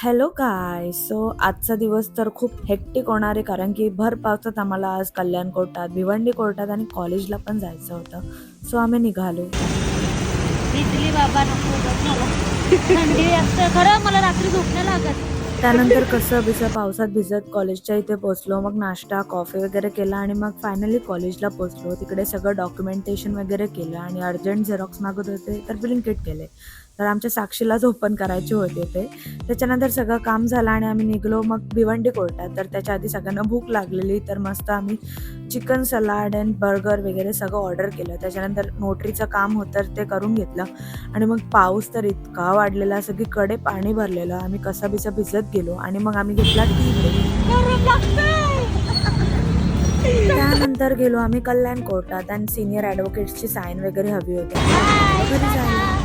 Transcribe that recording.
Hello काय so आजचा दिवस तर खूप हेक्टिक होणार आहे कारण की भर पावसात आम्हाला आज कल्याण कोर्टात भिवंडी कोर्टात आणि कॉलेजला पण जायचं होतं. सो आम्ही निघालो. भिजली बाबा नको बस मला. थंडी असते खरं मला रात्री झोप नाही लागत. त्यानंतर कसं बिसं पावसात भिजत कॉलेजच्या इथे पोचलो. मग नाश्ता कॉफी वगैरे केला आणि मग फायनली कॉलेजला पोचलो. तिकडे सगळं डॉक्युमेंटेशन वगैरे केलं आणि अर्जंट झेरॉक्स मागत होते तर ब्लिंकिट केले. तर आमच्या साक्षीलाच ओपन करायचे होते ते. त्याच्यानंतर सगळं काम झालं आणि आम्ही निघलो मग भिवंडी कोर्टात. तर त्याच्या आधी सगळ्यांना भूक लागलेली तर मस्त आम्ही चिकन सलाड अँड बर्गर वगैरे सगळं ऑर्डर केलं. त्याच्यानंतर नोटरीचं काम होतं ते करून घेतलं आणि मग पाऊस तर इतका वाढलेला, सगळीकडे पाणी भरलेलं. आम्ही कसाबिसा भिजत गेलो आणि मग आम्ही घेतला टी ब्रेक. त्यानंतर गेलो आम्ही कल्याण कोर्टात आणि सिनियर ॲडव्होकेट्सची साईन वगैरे हवी होती. घरी जायला